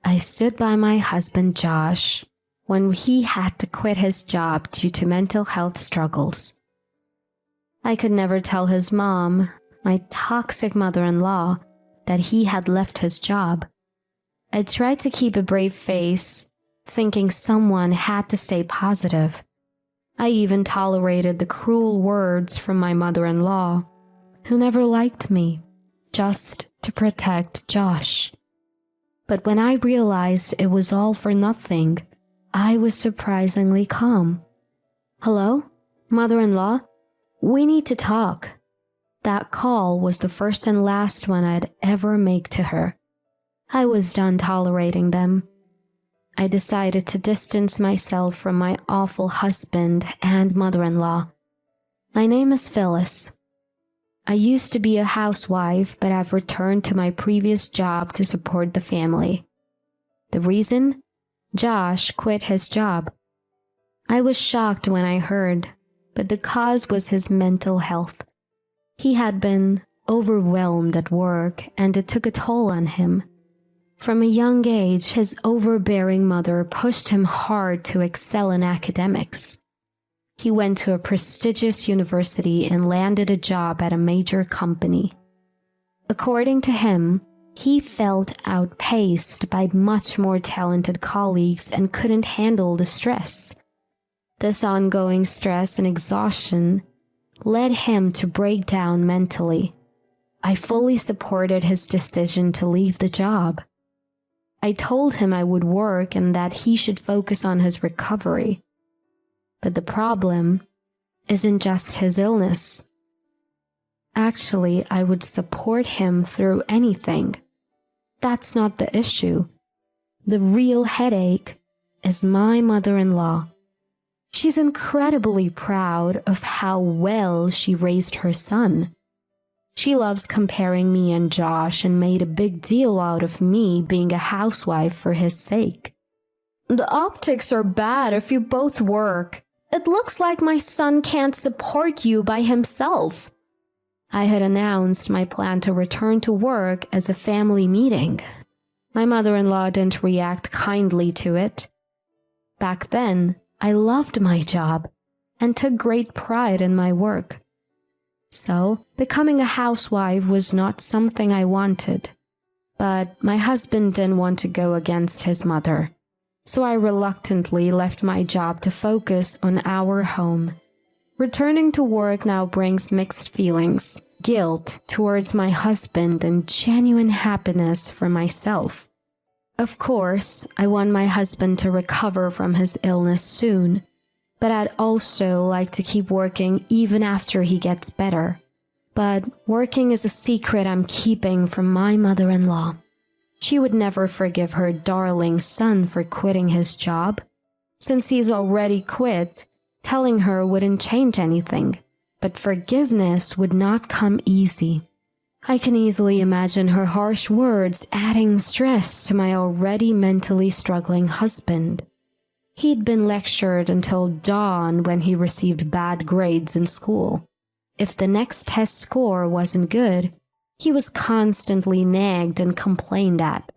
I stood by my husband Josh when he had to quit his job due to mental health struggles. I could never tell his mom, my toxic mother-in-law, that he had left his job. I tried to keep a brave face, thinking someone had to stay positive. I even tolerated the cruel words from my mother-in-law, who never liked me, just to protect Josh. But when I realized it was all for nothing, I was surprisingly calm. "Hello, mother-in-law? We need to talk." That call was the first and last one I'd ever make to her. I was done tolerating them. I decided to distance myself from my awful husband and mother-in-law. "My name is Phyllis. I used to be a housewife, but I've returned to my previous job to support the family." The reason? Josh quit his job. I was shocked when I heard, but the cause was his mental health. He had been overwhelmed at work, and it took a toll on him. From a young age, his overbearing mother pushed him hard to excel in academics. He went to a prestigious university and landed a job at a major company. According to him, he felt outpaced by much more talented colleagues and couldn't handle the stress. This ongoing stress and exhaustion led him to break down mentally. I fully supported his decision to leave the job. I told him I would work and that he should focus on his recovery. But the problem isn't just his illness. Actually, I would support him through anything. That's not the issue. The real headache is my mother-in-law. She's incredibly proud of how well she raised her son. She loves comparing me and Josh and made a big deal out of me being a housewife for his sake. "The optics are bad if you both work. It looks like my son can't support you by himself." I had announced my plan to return to work as a family meeting. My mother-in-law didn't react kindly to it. Back then, I loved my job and took great pride in my work. So, becoming a housewife was not something I wanted. But my husband didn't want to go against his mother. So I reluctantly left my job to focus on our home. Returning to work now brings mixed feelings, guilt towards my husband and genuine happiness for myself. Of course, I want my husband to recover from his illness soon, but I'd also like to keep working even after he gets better. But working is a secret I'm keeping from my mother-in-law. She would never forgive her darling son for quitting his job. Since he's already quit, telling her wouldn't change anything, but forgiveness would not come easy. I can easily imagine her harsh words adding stress to my already mentally struggling husband. He'd been lectured until dawn when he received bad grades in school. If the next test score wasn't good, he was constantly nagged and complained at.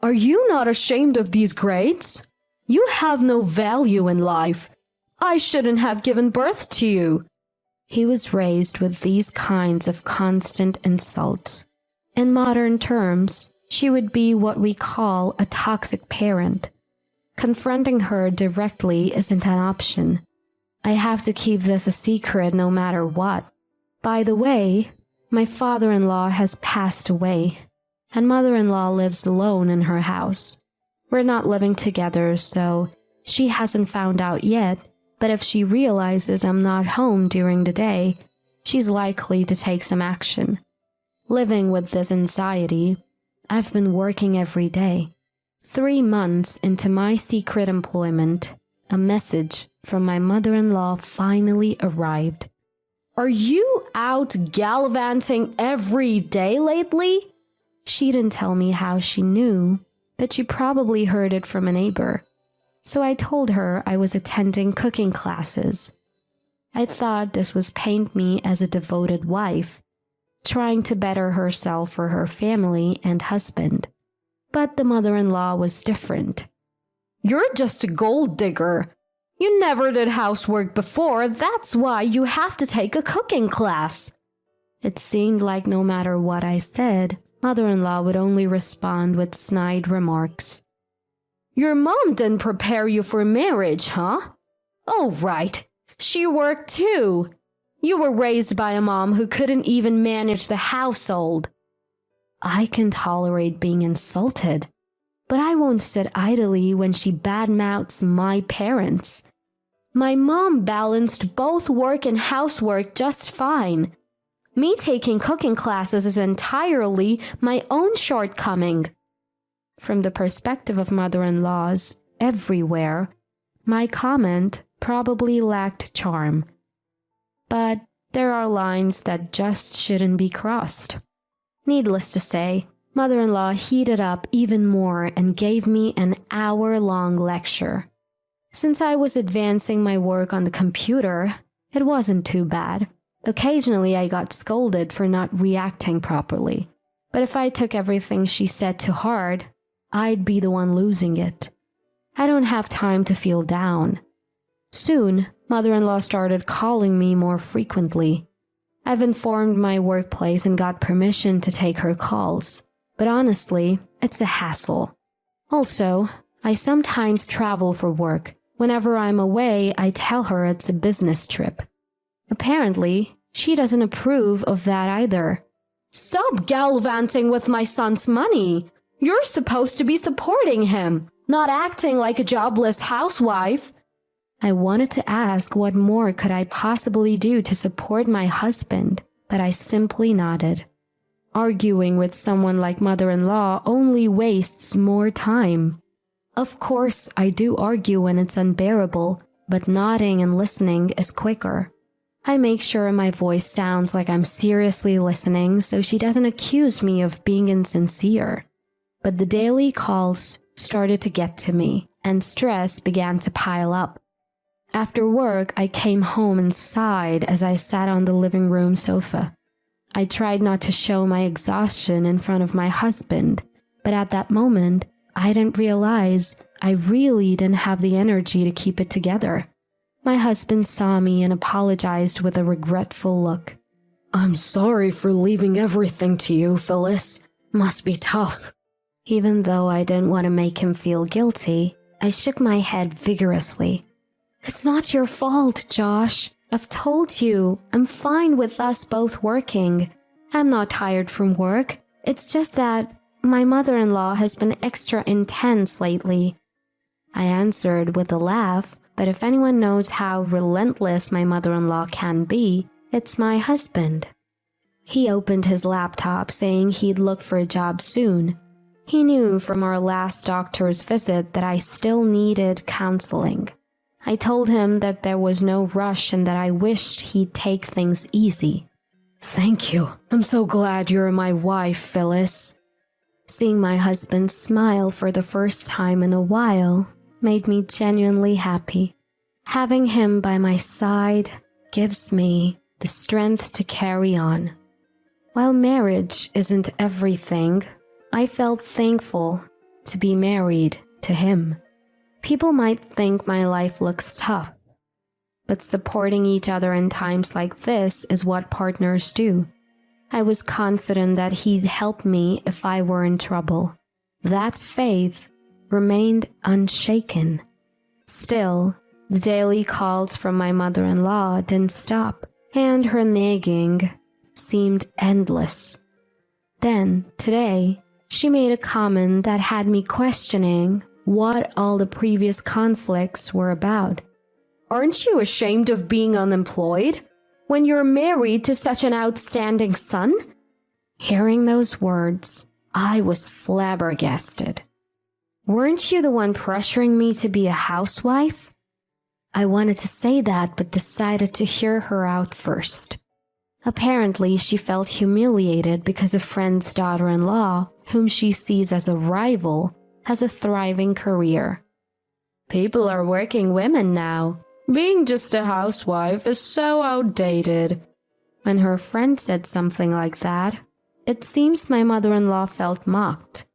"Are you not ashamed of these grades? You have no value in life. I shouldn't have given birth to you." He was raised with these kinds of constant insults. In modern terms, she would be what we call a toxic parent. Confronting her directly isn't an option. I have to keep this a secret no matter what. By the way, my father-in-law has passed away, and mother-in-law lives alone in her house. We're not living together, so she hasn't found out yet, but if she realizes I'm not home during the day, she's likely to take some action. Living with this anxiety, I've been working every day. 3 months into my secret employment, a message from my mother-in-law finally arrived. "Are you out gallivanting every day lately?" She didn't tell me how she knew, but she probably heard it from a neighbor. So I told her I was attending cooking classes. I thought this was paint me as a devoted wife, trying to better herself for her family and husband. But the mother-in-law was different. "You're just a gold digger. You never did housework before, that's why you have to take a cooking class." It seemed like no matter what I said, mother-in-law would only respond with snide remarks. "Your mom didn't prepare you for marriage, huh? Oh, right. She worked too. You were raised by a mom who couldn't even manage the household." I can tolerate being insulted, but I won't sit idly when she badmouths my parents. My mom balanced both work and housework just fine. Me taking cooking classes is entirely my own shortcoming. From the perspective of mother-in-laws everywhere, my comment probably lacked charm. But there are lines that just shouldn't be crossed. Needless to say, mother-in-law heated up even more and gave me an hour-long lecture. Since I was advancing my work on the computer, it wasn't too bad. Occasionally I got scolded for not reacting properly, but if I took everything she said to heart, I'd be the one losing it. I don't have time to feel down. Soon, mother-in-law started calling me more frequently. I've informed my workplace and got permission to take her calls, but honestly, it's a hassle. Also, I sometimes travel for work. Whenever I'm away, I tell her it's a business trip. Apparently, she doesn't approve of that either. "Stop gallivanting with my son's money. You're supposed to be supporting him, not acting like a jobless housewife." I wanted to ask what more could I possibly do to support my husband, but I simply nodded. Arguing with someone like mother-in-law only wastes more time. Of course, I do argue when it's unbearable, but nodding and listening is quicker. I make sure my voice sounds like I'm seriously listening so she doesn't accuse me of being insincere. But the daily calls started to get to me, and stress began to pile up. After work, I came home and sighed as I sat on the living room sofa. I tried not to show my exhaustion in front of my husband, but at that moment, I didn't realize I really didn't have the energy to keep it together. My husband saw me and apologized with a regretful look. "I'm sorry for leaving everything to you, Phyllis. Must be tough." Even though I didn't want to make him feel guilty, I shook my head vigorously. "It's not your fault, Josh. I've told you, I'm fine with us both working. I'm not tired from work. It's just that my mother-in-law has been extra intense lately." I answered with a laugh, but if anyone knows how relentless my mother-in-law can be, it's my husband. He opened his laptop saying he'd look for a job soon. He knew from our last doctor's visit that I still needed counseling. I told him that there was no rush and that I wished he'd take things easy. "Thank you. I'm so glad you're my wife, Phyllis." Seeing my husband smile for the first time in a while made me genuinely happy. Having him by my side gives me the strength to carry on. While marriage isn't everything, I felt thankful to be married to him. People might think my life looks tough, but supporting each other in times like this is what partners do. I was confident that he'd help me if I were in trouble. That faith remained unshaken. Still, the daily calls from my mother-in-law didn't stop, and her nagging seemed endless. Then, today, she made a comment that had me questioning what all the previous conflicts were about. "Aren't you ashamed of being unemployed when you're married to such an outstanding son?" Hearing those words, I was flabbergasted. "Weren't you the one pressuring me to be a housewife?" I wanted to say that, but decided to hear her out first. Apparently, she felt humiliated because a friend's daughter-in-law, whom she sees as a rival, has a thriving career. "People are working women now. Being just a housewife is so outdated." When her friend said something like that, it seems my mother-in-law felt mocked.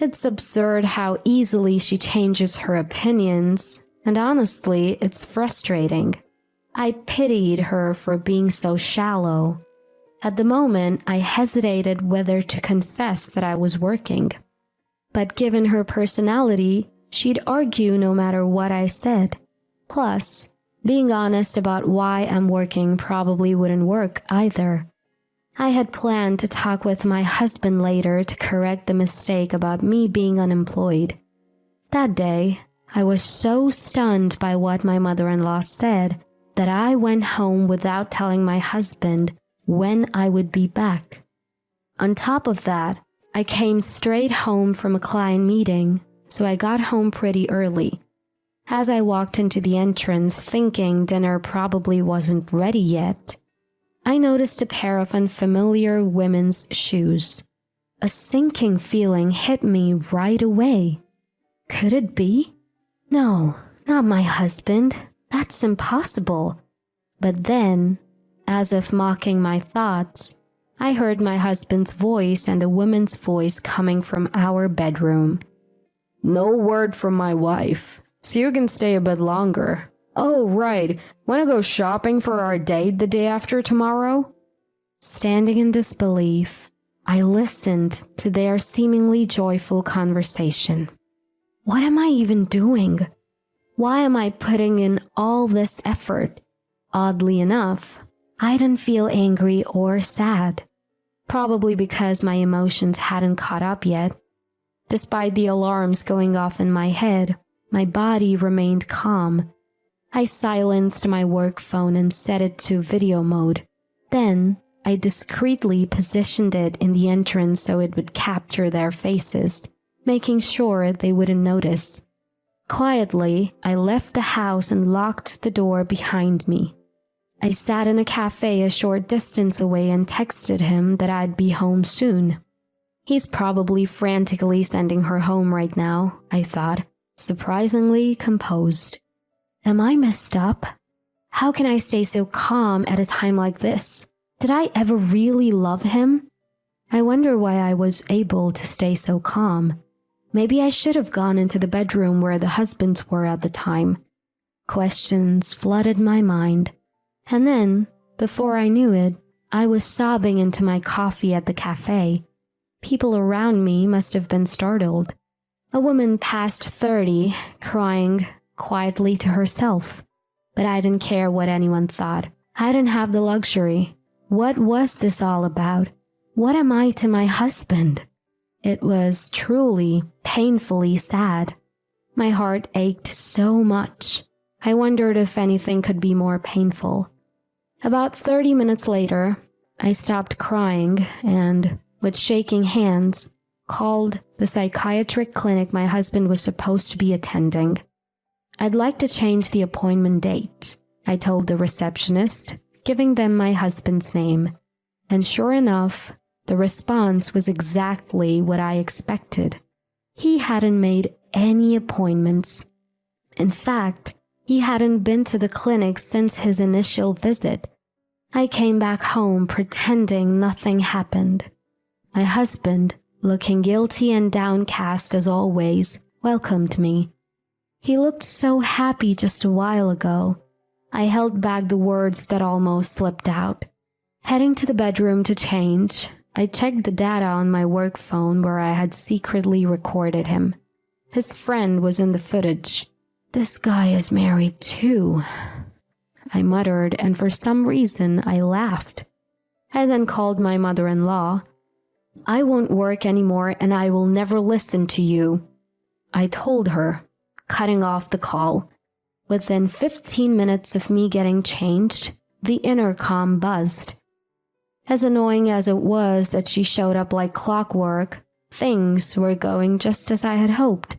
It's absurd how easily she changes her opinions, and honestly, it's frustrating. I pitied her for being so shallow. At the moment, I hesitated whether to confess that I was working. But given her personality, she'd argue no matter what I said. Plus, being honest about why I'm working probably wouldn't work either. I had planned to talk with my husband later to correct the mistake about me being unemployed. That day, I was so stunned by what my mother-in-law said that I went home without telling my husband when I would be back. On top of that, I came straight home from a client meeting, so I got home pretty early. As I walked into the entrance thinking dinner probably wasn't ready yet, I noticed a pair of unfamiliar women's shoes. A sinking feeling hit me right away. Could it be? No, not my husband. That's impossible. But then, as if mocking my thoughts, I heard my husband's voice and a woman's voice coming from our bedroom. "No word from my wife, so you can stay a bit longer. Oh, right. Want to go shopping for our date the day after tomorrow?" Standing in disbelief, I listened to their seemingly joyful conversation. What am I even doing? Why am I putting in all this effort? Oddly enough, I didn't feel angry or sad. Probably because my emotions hadn't caught up yet. Despite the alarms going off in my head, my body remained calm. I silenced my work phone and set it to video mode. Then, I discreetly positioned it in the entrance so it would capture their faces, making sure they wouldn't notice. Quietly, I left the house and locked the door behind me. I sat in a cafe a short distance away and texted him that I'd be home soon. He's probably frantically sending her home right now, I thought, surprisingly composed. Am I messed up? How can I stay so calm at a time like this? Did I ever really love him? I wonder why I was able to stay so calm. Maybe I should have gone into the bedroom where the husbands were at the time. Questions flooded my mind. And then, before I knew it, I was sobbing into my coffee at the cafe. People around me must have been startled. A woman past 30, crying quietly to herself. But I didn't care what anyone thought. I didn't have the luxury. What was this all about? What am I to my husband? It was truly, painfully sad. My heart ached so much. I wondered if anything could be more painful. About 30 minutes later, I stopped crying and, with shaking hands, called the psychiatric clinic my husband was supposed to be attending. I'd like to change the appointment date, I told the receptionist, giving them my husband's name. And sure enough, the response was exactly what I expected. He hadn't made any appointments. In fact, he hadn't been to the clinic since his initial visit. I came back home pretending nothing happened. My husband, looking guilty and downcast as always, welcomed me. He looked so happy just a while ago. I held back the words that almost slipped out. Heading to the bedroom to change, I checked the data on my work phone where I had secretly recorded him. His friend was in the footage. This guy is married too, I muttered, and for some reason I laughed. I then called my mother-in-law. I won't work anymore and I will never listen to you, I told her, cutting off the call. Within 15 minutes of me getting changed, the intercom buzzed. As annoying as it was that she showed up like clockwork, things were going just as I had hoped.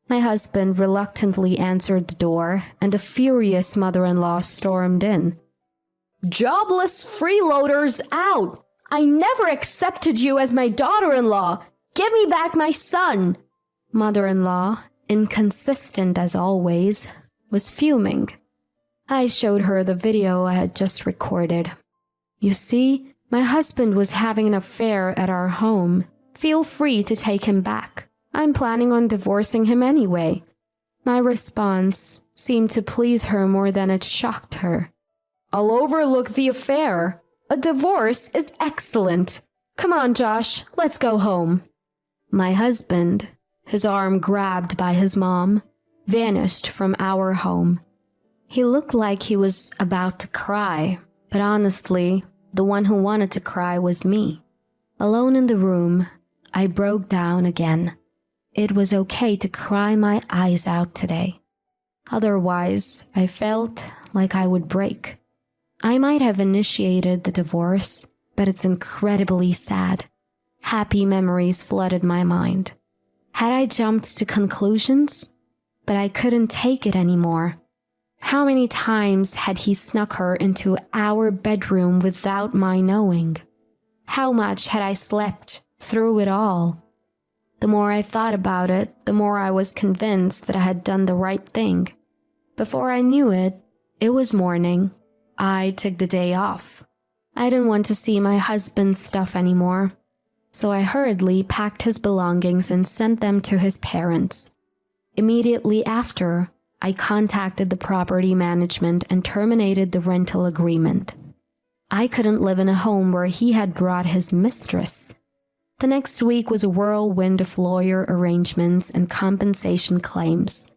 My husband reluctantly answered the door, and a furious mother-in-law stormed in. "Jobless freeloaders out! I never accepted you as my daughter-in-law! Give me back my son!" Mother-in-law, inconsistent as always, was fuming. I showed her the video I had just recorded. "You see, my husband was having an affair at our home. Feel free to take him back. I'm planning on divorcing him anyway. My response seemed to please her more than it shocked her. I'll overlook the affair. A divorce is excellent. Come on, Josh, let's go home. My husband, his arm grabbed by his mom, vanished from our home. He looked like he was about to cry, but honestly, the one who wanted to cry was me. Alone in the room, I broke down again. It was okay to cry my eyes out today. Otherwise, I felt like I would break. I might have initiated the divorce, but it's incredibly sad. Happy memories flooded my mind. Had I jumped to conclusions? But I couldn't take it anymore. How many times had he snuck her into our bedroom without my knowing? How much had I slept through it all? The more I thought about it, the more I was convinced that I had done the right thing. Before I knew it, it was morning. I took the day off. I didn't want to see my husband's stuff anymore, so I hurriedly packed his belongings and sent them to his parents. Immediately after, I contacted the property management and terminated the rental agreement. I couldn't live in a home where he had brought his mistress. The next week was a whirlwind of lawyer arrangements and compensation claims.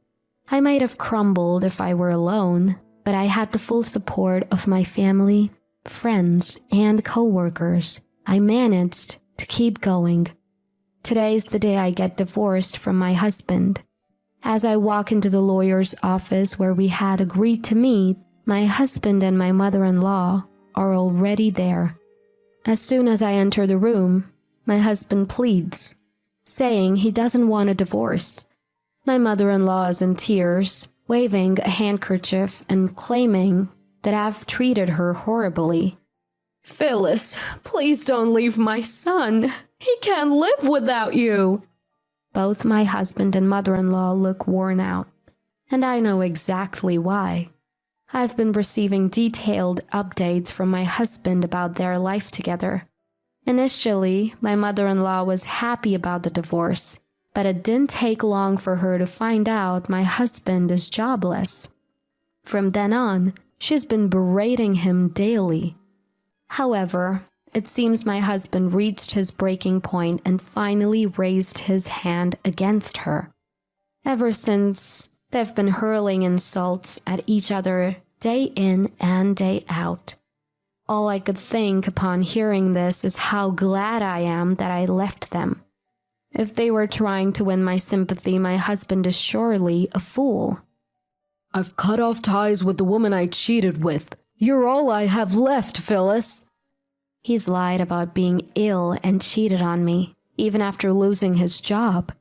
I might have crumbled if I were alone, but I had the full support of my family, friends, and co-workers. I managed to keep going. Today's the day I get divorced from my husband. As I walk into the lawyer's office where we had agreed to meet, my husband and my mother-in-law are already there. As soon as I enter the room, my husband pleads, saying he doesn't want a divorce. My mother-in-law is in tears, waving a handkerchief and claiming that I've treated her horribly. Phyllis, please don't leave my son. He can't live without you. Both my husband and mother-in-law look worn out, and I know exactly why. I've been receiving detailed updates from my husband about their life together. Initially, my mother-in-law was happy about the divorce, but it didn't take long for her to find out my husband is jobless. From then on, she's been berating him daily. However, it seems my husband reached his breaking point and finally raised his hand against her. Ever since, they've been hurling insults at each other day in and day out. All I could think upon hearing this is how glad I am that I left them. If they were trying to win my sympathy, my husband is surely a fool. I've cut off ties with the woman I cheated with. You're all I have left, Phyllis. He's lied about being ill and cheated on me, even after losing his job.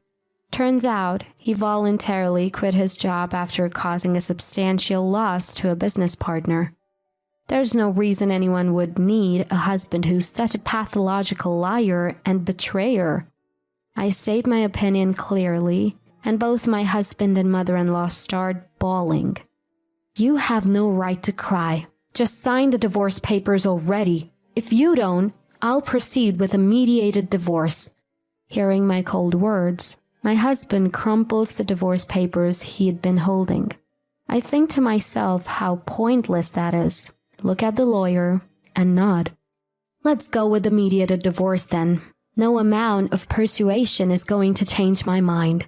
Turns out, he voluntarily quit his job after causing a substantial loss to a business partner. There's no reason anyone would need a husband who's such a pathological liar and betrayer. I state my opinion clearly, and both my husband and mother-in-law start bawling. You have no right to cry. Just sign the divorce papers already. If you don't, I'll proceed with a mediated divorce. Hearing my cold words, my husband crumples the divorce papers he had been holding. I think to myself how pointless that is. Look at the lawyer and nod. Let's go with the mediated divorce then. No amount of persuasion is going to change my mind.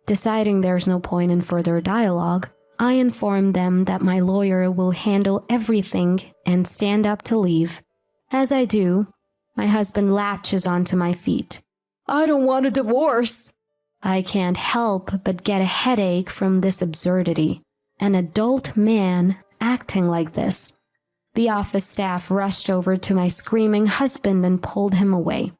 Deciding there's no point in further dialogue, I inform them that my lawyer will handle everything and stand up to leave. As I do, my husband latches onto my feet. I don't want a divorce. I can't help but get a headache from this absurdity. An adult man acting like this. The office staff rushed over to my screaming husband and pulled him away.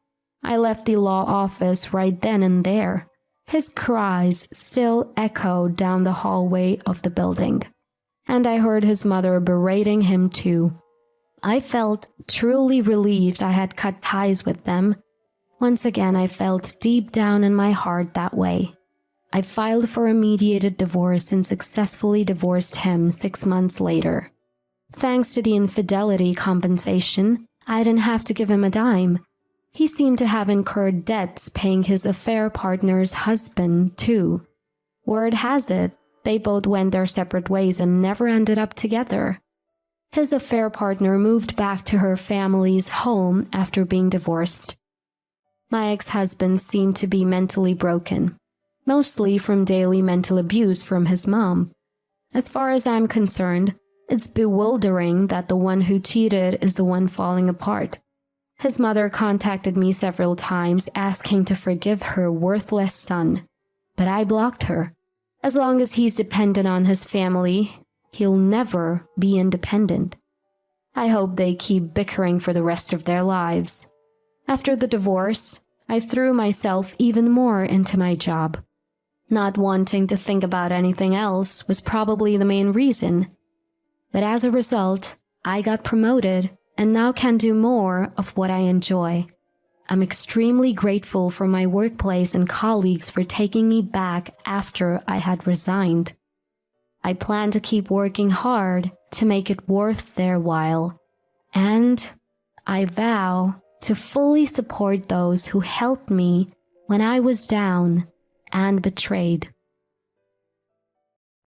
I left the law office right then and there. His cries still echoed down the hallway of the building, and I heard his mother berating him too. I felt truly relieved I had cut ties with them. Once again, I felt deep down in my heart that way. I filed for a mediated divorce and successfully divorced him 6 months later. Thanks to the infidelity compensation, I didn't have to give him a dime. He seemed to have incurred debts paying his affair partner's husband, too. Word has it, they both went their separate ways and never ended up together. His affair partner moved back to her family's home after being divorced. My ex-husband seemed to be mentally broken, mostly from daily mental abuse from his mom. As far as I'm concerned, it's bewildering that the one who cheated is the one falling apart. His mother contacted me several times asking to forgive her worthless son, but I blocked her. As long as he's dependent on his family, he'll never be independent. I hope they keep bickering for the rest of their lives. After the divorce, I threw myself even more into my job. Not wanting to think about anything else was probably the main reason. But as a result, I got promoted and now can do more of what I enjoy. I'm extremely grateful for my workplace and colleagues for taking me back after I had resigned. I plan to keep working hard to make it worth their while. And I vow to fully support those who helped me when I was down and betrayed.